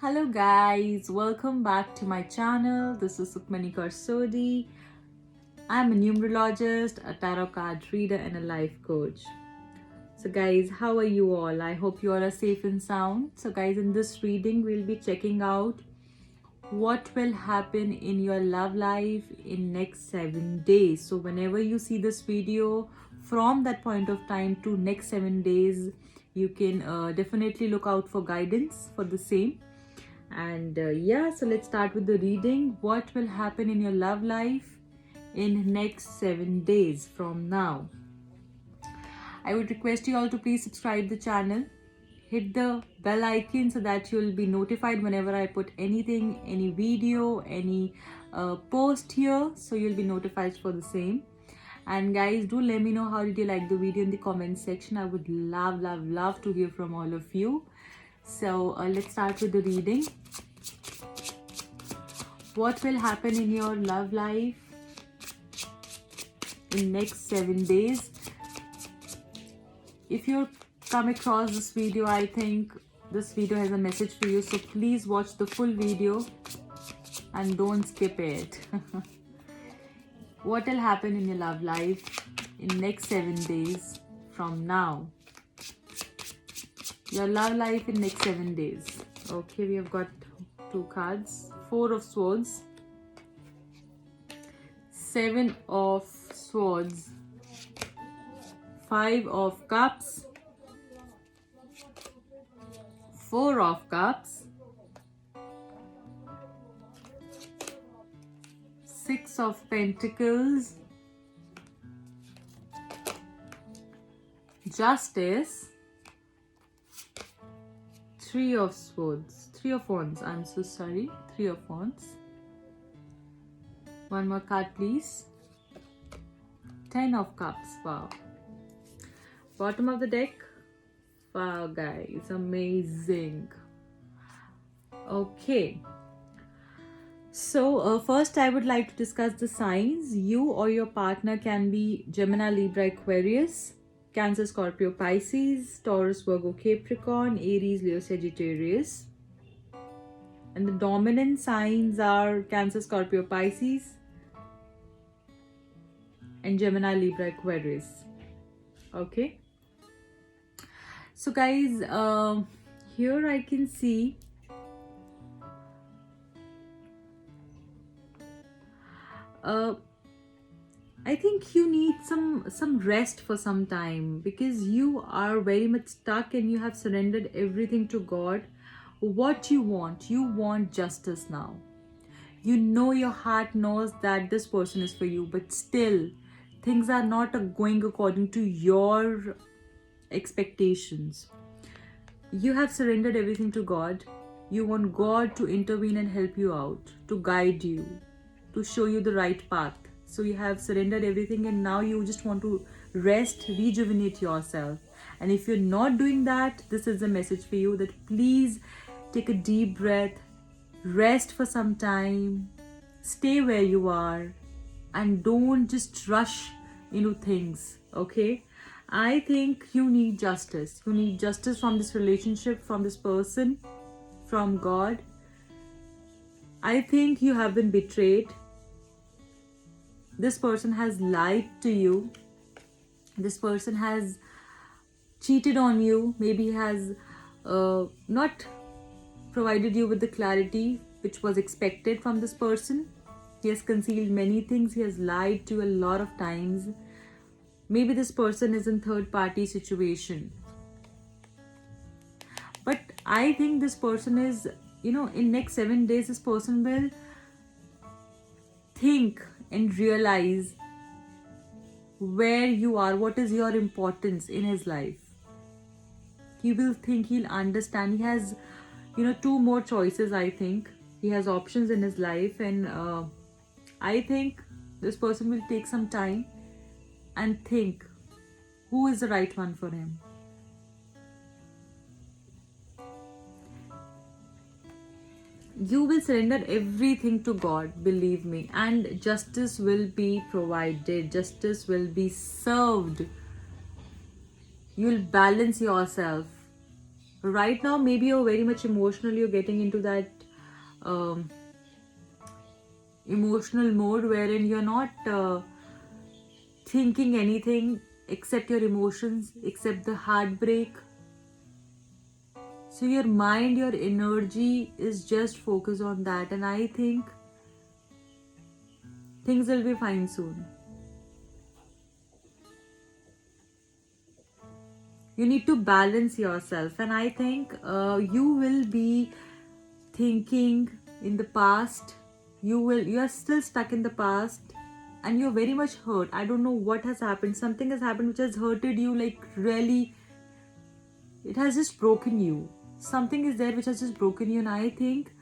Hello guys, welcome back to my channel. This is Sukmani Karsodi. I'm a numerologist, a tarot card reader and a life coach. So guys, how are you all? I hope you all are safe and sound. So guys, in this reading we'll be checking out what will happen in your love life in next 7 days. So whenever you see this video, from that point of time to next 7 days, you can definitely look out for guidance for the same. And yeah, so let's start with the reading. What will happen in your love life in next 7 days from now? I would request you all to please subscribe the channel, hit the bell icon so that you'll be notified whenever I put anything, any video, any post here, so you'll be notified for the same. And guys, do let me know how did you like the video in the comment section. I would love to hear from all of you. So let's start with the reading. What will happen in your love life in next 7 days? If you come across this video, I think this video has a message for you, so please watch the full video and don't skip it. What will happen in your love life in next 7 days from now? Your love life in next 7 days. Okay, we have got 2 cards. 4 of Swords, 7 of Swords, 5 of Cups, 4 of Cups, 6 of Pentacles, Justice, 3 of Swords, 3 of Wands, I'm so sorry, 3 of Wands. One more card please. 10 of Cups, wow. Bottom of the deck, wow guys, amazing. Okay. So first I would like to discuss the signs. You or your partner can be Gemini, Libra, Aquarius, Cancer, Scorpio, Pisces, Taurus, Virgo, Capricorn, Aries, Leo, Sagittarius. And the dominant signs are Cancer, Scorpio, Pisces, and Gemini, Libra, Aquarius. Okay. So guys, here I can see I think you need some rest for some time, because you are very much stuck and you have surrendered everything to God. What you want justice now. You know, your heart knows that this person is for you, but still things are not going according to your expectations. You have surrendered everything to God. You want God to intervene and help you out, to guide you, to show you the right path. So you have surrendered everything and now you just want to rest, rejuvenate yourself. And if you're not doing that, this is a message for you, that please take a deep breath, rest for some time, stay where you are, and don't just rush into things. Okay, I think you need justice. You need justice from this relationship, from this person, from God. I think you have been betrayed. This person has lied to you. This person has cheated on you. Maybe has not provided you with the clarity which was expected from this person. He has concealed many things. He has lied to you a lot of times. Maybe this person is in third party situation. But I think this person is, in next 7 days, this person will think and realize where you are, what is your importance in his life. He will think, he'll understand. He has, 2 more choices, I think. He has options in his life, and I think this person will take some time and think who is the right one for him. You will surrender everything to God, believe me, and justice will be provided. Justice will be served. You'll balance yourself. Right now, maybe you're very much emotional, you're getting into that um, emotional mode wherein you're not thinking anything except your emotions, except the heartbreak. So your mind, your energy is just focused on that, and I think things will be fine soon. You need to balance yourself, and I think you will be thinking in the past. You are still stuck in the past, and you're very much hurt. I don't know what has happened. Something has happened which has hurted you, like really. It has just broken you. Something is there which has just broken you, and I think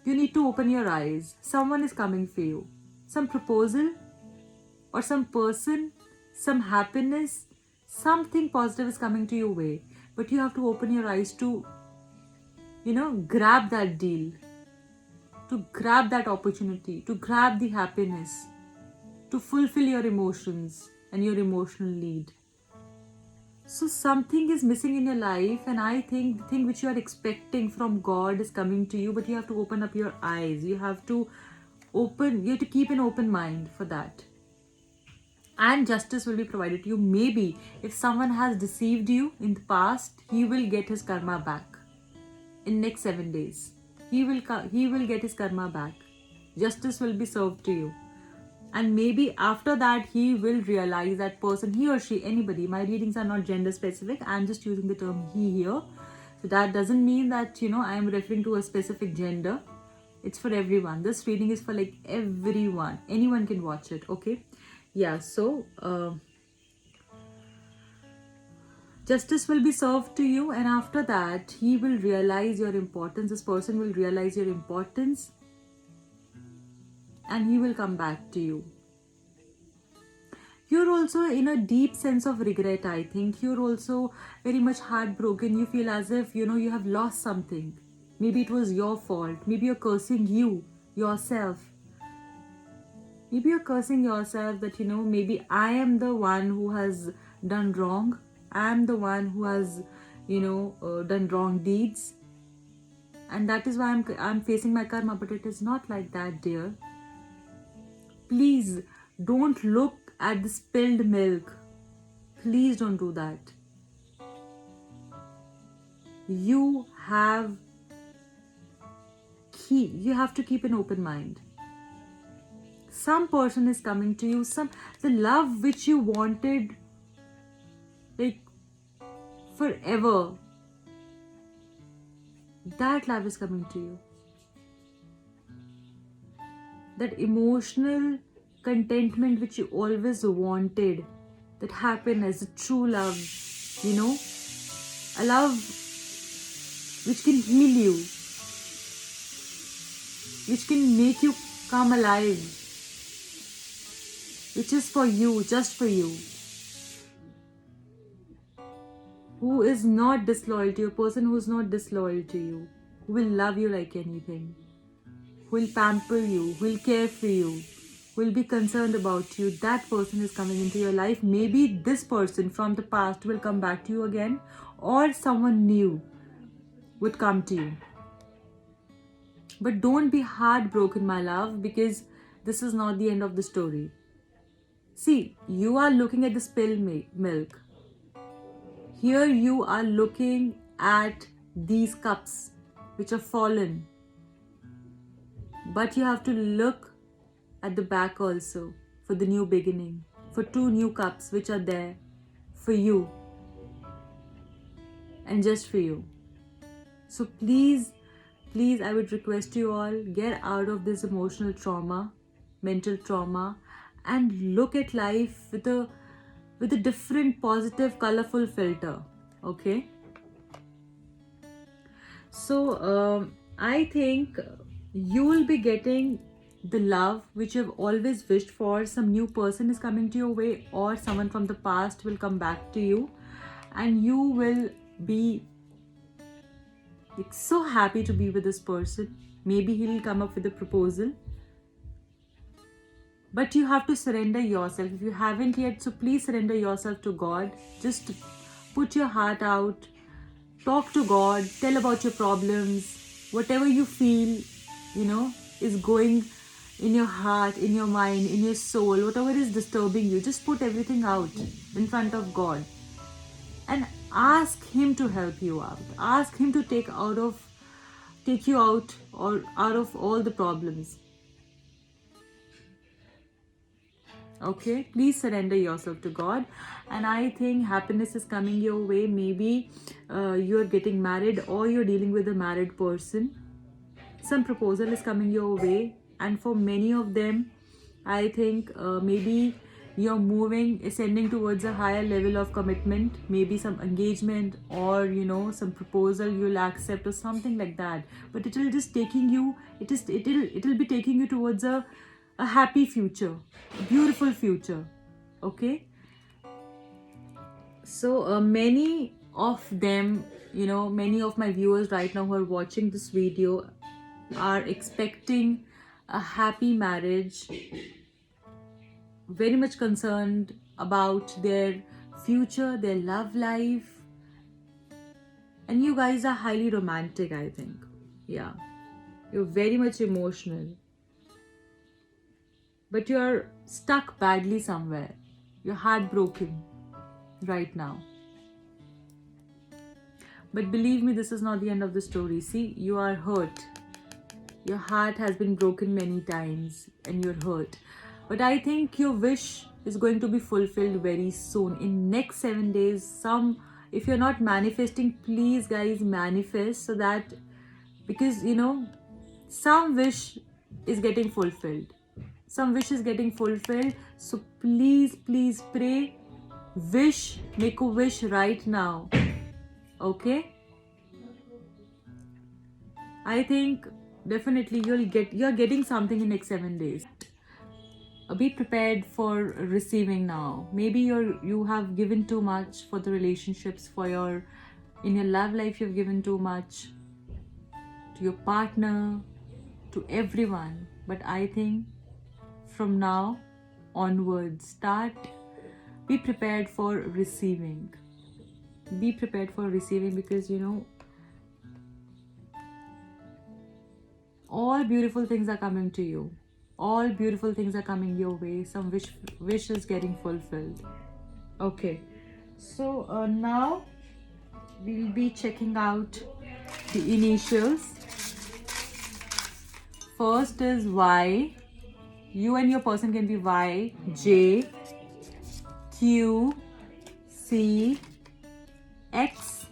you need to open your eyes. Someone is coming for you. Some proposal, or some person, some happiness, something positive is coming to your way. But you have to open your eyes to, grab that deal, to grab that opportunity, to grab the happiness, to fulfill your emotions and your emotional need. So something is missing in your life, and I think the thing which you are expecting from God is coming to you, but you have to open up your eyes. You have to keep an open mind for that. And justice will be provided to you. Maybe if someone has deceived you in the past, he will get his karma back in next 7 days. He will get his karma back. Justice will be served to you. And maybe after that, he will realize that person, he or she, anybody. My readings are not gender specific. I'm just using the term he here. So that doesn't mean that, I am referring to a specific gender. It's for everyone. This reading is for like everyone. Anyone can watch it, okay? Yeah, so justice will be served to you, and after that, he will realize your importance. This person will realize your importance, and he will come back to you. You're also in a deep sense of regret, I think. You're also very much heartbroken. You feel as if, you have lost something. Maybe it was your fault. Maybe you're cursing yourself. Maybe you're cursing yourself that, maybe I am the one who has done wrong. I am the one who has, done wrong deeds. And that is why I'm facing my karma. But it is not like that, dear. Please don't look at the spilled milk. Please don't do that. You have to keep an open mind. Some person is coming to you, the love which you wanted like forever, that love is coming to you. That emotional contentment which you always wanted, that happiness, the true love, a love which can heal you, which can make you come alive, which is for you, just for you. Who is not disloyal to you, a person who is not disloyal to you, who will love you like anything, who will pamper you, who will care for you, who will be concerned about you. That person is coming into your life. Maybe this person from the past will come back to you again, or someone new would come to you. But don't be heartbroken, my love, because this is not the end of the story. See, you are looking at the spilled milk. Here you are looking at these cups which are fallen. But you have to look at the back also for the new beginning, for 2 new cups which are there for you and just for you. So please, I would request you all, get out of this emotional trauma, mental trauma, and look at life with a different, positive, colorful filter. Okay? So I think you will be getting the love which you have always wished for. Some new person is coming to your way, or someone from the past will come back to you, and you will be so happy to be with this person. Maybe he will come up with a proposal, but you have to surrender yourself. If you haven't yet, so please surrender yourself to God. Just put your heart out, talk to God, tell about your problems, whatever you feel, is going in your heart, in your mind, in your soul, whatever is disturbing you, just put everything out in front of God and ask Him to help you out. Ask Him to take you out or out of all the problems. Okay, please surrender yourself to God. And I think happiness is coming your way. Maybe you're getting married or you're dealing with a married person. Some proposal is coming your way, and for many of them, I think maybe you're ascending towards a higher level of commitment, maybe some engagement or some proposal you'll accept or something like that. But it'll be taking you towards a happy future, a beautiful future. Okay, so many of them, many of my viewers right now who are watching this video are expecting a happy marriage, very much concerned about their future, their love life. And you guys are highly romantic, I think. Yeah, you're very much emotional, but you're stuck badly somewhere. You're heartbroken right now. But believe me, this is not the end of the story. See, you are hurt. Your heart has been broken many times and you're hurt. But I think your wish is going to be fulfilled very soon. In next 7 days, if you're not manifesting, please guys manifest, so that, because some wish is getting fulfilled. Some wish is getting fulfilled. So please pray, wish, make a wish right now. Okay? I think definitely you're getting something in next 7 days. Be prepared for receiving now. Maybe you have given too much for the relationships, in your love life you've given too much to your partner, to everyone. But I think from now onwards, be prepared for receiving. Be prepared for receiving, because all beautiful things are coming to you. All beautiful things are coming your way. Some wish is getting fulfilled. Okay, so now we'll be checking out the initials. First is Y. You and your person can be Y, J, Q, C, X,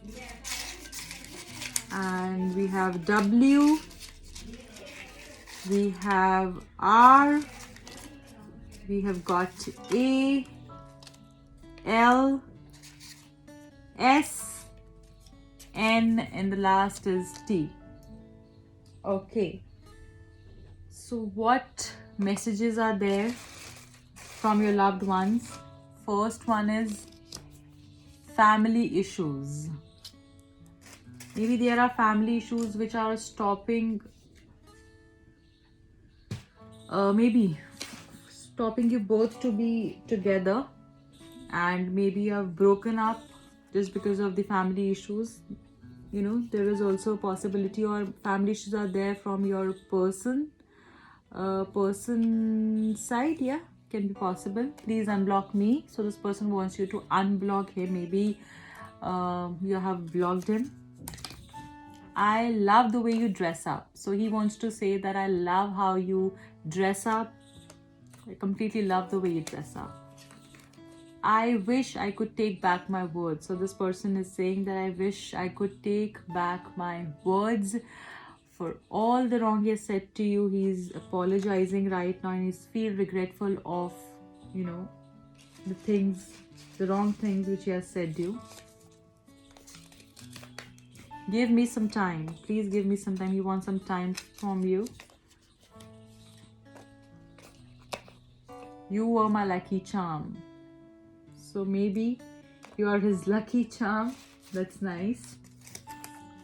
and we have W, we have R, we have got A, L, S, N, and the last is T. Okay, so what messages are there from your loved ones? First one is family issues. Maybe there are family issues which are stopping you both to be together, and maybe you have broken up just because of the family issues. There is also a possibility, or family issues are there from your person side. Yeah, can be possible. Please unblock me. So this person wants you to unblock him. Maybe you have blocked him. I love the way you dress up. So he wants to say that I love how you dress up. I completely love the way you dress up. I wish I could take back my words. So this person is saying that I wish I could take back my words for all the wrong he has said to you. He's apologizing right now and he's feel regretful of, the wrong things which he has said to you. Give me some time. Please give me some time. He wants some time from you. You were my lucky charm. So maybe you are his lucky charm. That's nice.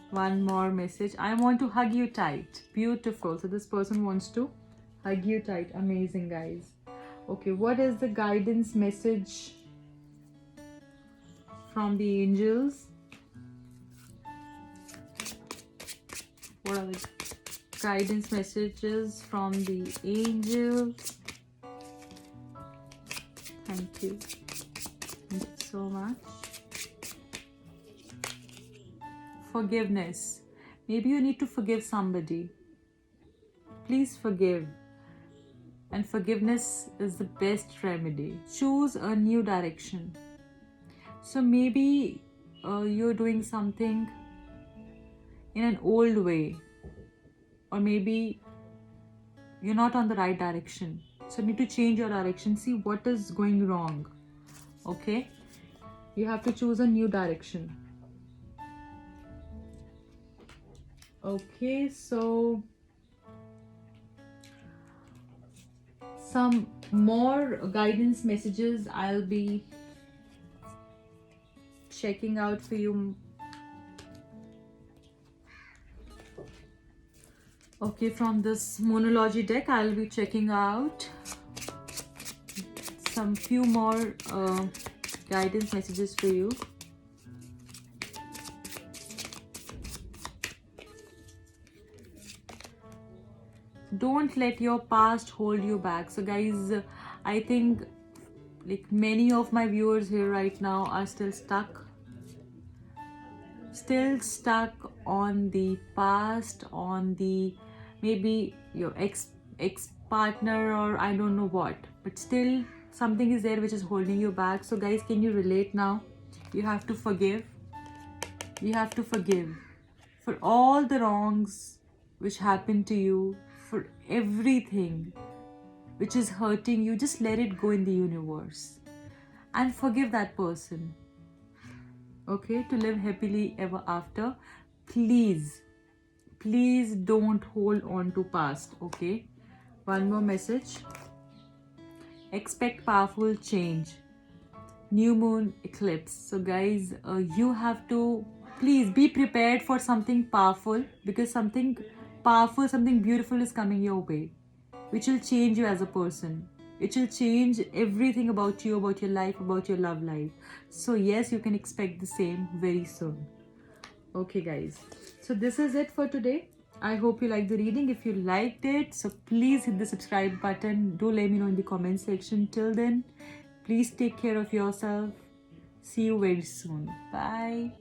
One more message. I want to hug you tight. Beautiful. So this person wants to hug you tight. Amazing, guys. Okay, what is the guidance message from the angels? What are the guidance messages from the angels? Thank you. Thank you so much. Forgiveness. Maybe you need to forgive somebody. Please forgive. And forgiveness is the best remedy. Choose a new direction. So maybe you're doing something in an old way, or maybe you're not on the right direction. So you need to change your direction. See what is going wrong. Okay? You have to choose a new direction. Okay, so some more guidance messages I'll be checking out for you. Okay, from this Monology deck, I'll be checking out some few more guidance messages for you. Don't let your past hold you back. So guys, I think like many of my viewers here right now are still stuck on the past, on the maybe your ex partner, or I don't know what, but still something is there which is holding you back. So guys, can you relate now? You have to forgive. You have to forgive for all the wrongs which happened to you, for everything which is hurting you. Just let it go in the universe and forgive that person. Okay, to live happily ever after. Please don't hold on to past. Okay, one more message. Expect powerful change. New moon eclipse. So guys, you have to please be prepared for something powerful, because something powerful, something beautiful is coming your way, which will change you as a person. It will change everything about you, about your life, about your love life. So yes, you can expect the same very soon. Okay guys, so this is it for today. I hope you liked the reading. If you liked it, so please hit the subscribe button. Do let me know in the comment section. Till then, please take care of yourself. See you very soon. Bye.